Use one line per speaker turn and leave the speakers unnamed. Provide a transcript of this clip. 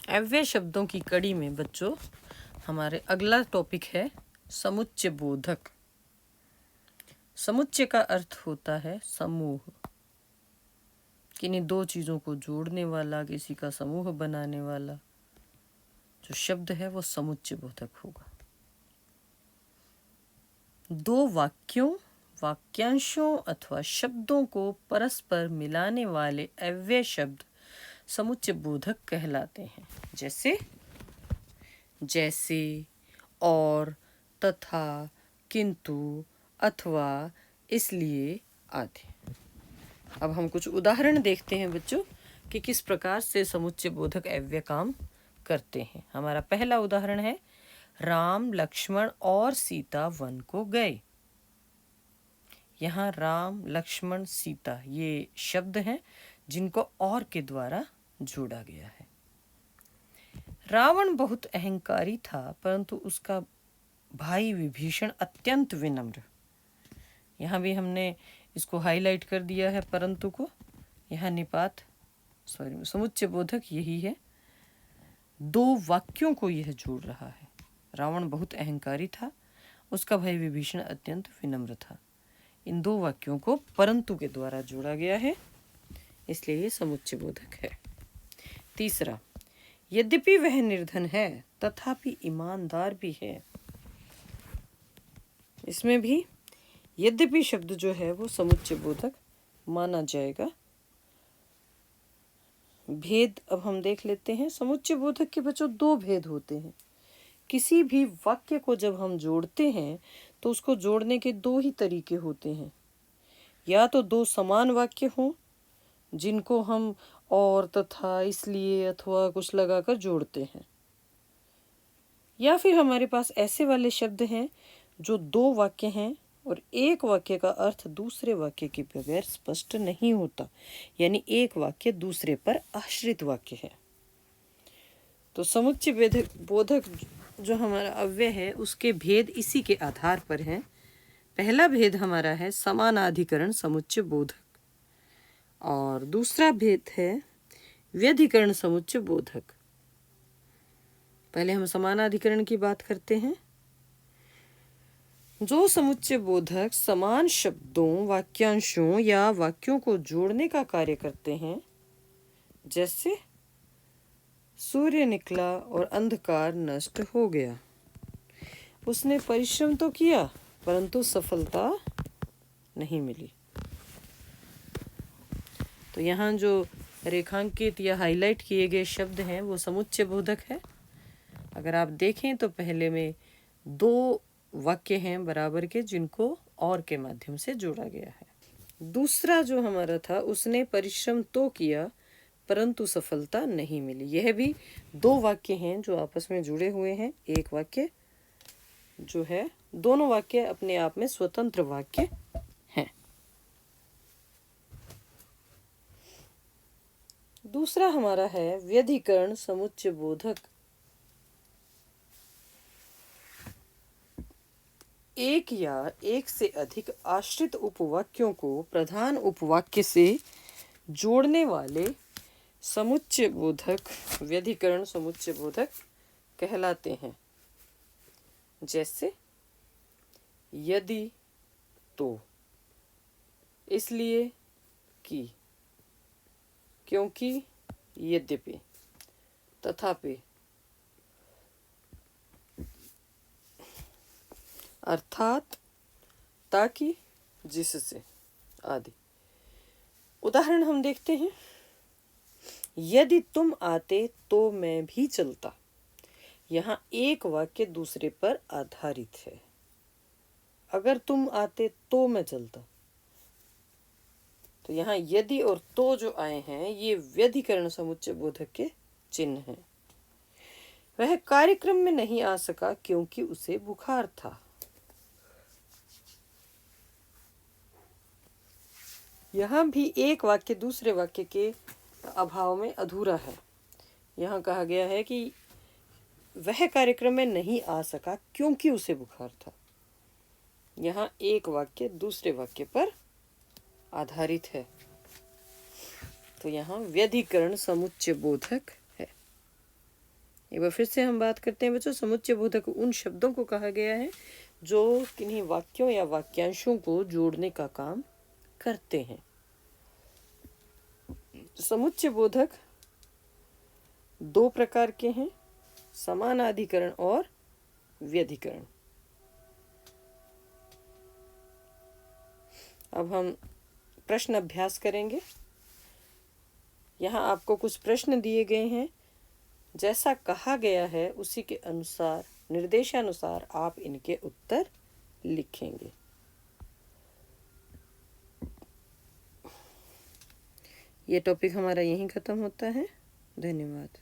अव्यय शब्दों की कड़ी में बच्चों हमारे अगला टॉपिक है समुच्चय बोधक। समुच्चय का अर्थ होता है समूह, किन्हीं दो चीज़ों को जोड़ने वाला, किसी का समूह बनाने वाला जो शब्द है वो समुच्चय बोधक होगा। दो वाक्यों, वाक्यांशों अथवा शब्दों को परस्पर मिलाने वाले अव्यय शब्द समुच्चय बोधक कहलाते हैं। जैसे जैसे, और, तथा, किंतु, अथवा, इसलिए आदि। अब हम कुछ उदाहरण देखते हैं बच्चों कि किस प्रकार से समुच्चय बोधक अव्यय काम करते हैं। हमारा पहला उदाहरण है राम, लक्ष्मण और सीता वन को गए। यहाँ राम, लक्ष्मण, सीता ये शब्द हैं जिनको और के द्वारा जोड़ा गया है। रावण बहुत अहंकारी था, परंतु उसका भाई विभीषण अत्यंत विनम्र। यहाँ भी हमने इसको हाईलाइट कर दिया है परंतु को। यहाँ निपात समुच्चय बोधक यही है, दो वाक्यों को यह जोड़ रहा है। रावण बहुत अहंकारी था, उसका भाई विभीषण अत्यंत विनम्र था। इन दो वाक्यों को परंतु के द्वारा जोड़ा गया है, इसलिए ये समुच्चय बोधक है। तीसरा, यद्यपि वह निर्धन है तथापि ईमानदार भी है। इसमें भी यद्यपि शब्द जो है वो समुच्चय बोधक माना जाएगा। भेद अब हम देख लेते हैं। समुच्चय बोधक के बच्चों दो भेद होते हैं। किसी भी वाक्य को जब हम जोड़ते हैं तो उसको जोड़ने के दो ही तरीके होते हैं। या तो दो समान वाक्य हों जिनको हम और, तथा, इसलिए अथवा कुछ लगाकर जोड़ते हैं, या फिर हमारे पास ऐसे वाले शब्द हैं जो दो वाक्य हैं और एक वाक्य का अर्थ दूसरे वाक्य के बगैर स्पष्ट नहीं होता, यानी एक वाक्य दूसरे पर आश्रित वाक्य है। तो समुच्चय बोधक जो हमारा अव्यय है उसके भेद इसी के आधार पर हैं। पहला भेद हमारा है समानाधिकरण समुच्चय बोधक और दूसरा भेद है व्यधिकरण समुच्चय बोधक। पहले हम समानाधिकरण की बात करते हैं। जो समुच्चय बोधक समान शब्दों, वाक्यांशों या वाक्यों को जोड़ने का कार्य करते हैं, जैसे सूर्य निकला और अंधकार नष्ट हो गया। उसने परिश्रम तो किया परंतु सफलता नहीं मिली। तो यहाँ जो रेखांकित या हाईलाइट किए गए शब्द हैं वो समुच्चय बोधक है। अगर आप देखें तो पहले में दो वाक्य हैं बराबर के जिनको और के माध्यम से जोड़ा गया है। दूसरा जो हमारा था, उसने परिश्रम तो किया परंतु सफलता नहीं मिली। यह भी दो वाक्य हैं जो आपस में जुड़े हुए हैं। एक वाक्य जो है, दोनों वाक्य अपने आप में स्वतंत्र वाक्य हैं। दूसरा हमारा है व्यधिकरण समुच्चय बोधक। एक या एक से अधिक आश्रित उपवाक्यों को प्रधान उपवाक्य से जोड़ने वाले समुच्चय बोधक व्यधिकरण समुच्चय बोधक कहलाते हैं। जैसे यदि, तो, इसलिए कि, क्योंकि, यद्यपि, तथापि, अर्थात, ताकि, जिससे आदि। उदाहरण हम देखते हैं। यदि तुम आते तो मैं भी चलता। यहाँ एक वाक्य दूसरे पर आधारित है। अगर तुम आते तो मैं चलता। तो यहाँ यदि और तो जो आए हैं ये व्यधिकरण समुच्चय बोधक के चिन्ह हैं। वह कार्यक्रम में नहीं आ सका क्योंकि उसे बुखार था। यहाँ भी एक वाक्य दूसरे वाक्य के अभाव में अधूरा है। यहाँ कहा गया है कि वह कार्यक्रम में नहीं आ सका क्योंकि उसे बुखार था। यहाँ एक वाक्य दूसरे वाक्य पर आधारित है, तो यहाँ व्यधिकरण समुच्चय बोधक है। एक बार फिर से हम बात करते हैं बच्चों, समुच्चय बोधक उन शब्दों को कहा गया है जो किन्हीं वाक्यों या वाक्यांशों को जोड़ने का काम करते हैं। समुच्चय बोधक दो प्रकार के हैं, समानाधिकरण और व्यधिकरण। अब हम प्रश्न अभ्यास करेंगे। यहाँ आपको कुछ प्रश्न दिए गए हैं, जैसा कहा गया है उसी के अनुसार, निर्देशानुसार आप इनके उत्तर लिखेंगे। ये टॉपिक हमारा यहीं खत्म होता है। धन्यवाद।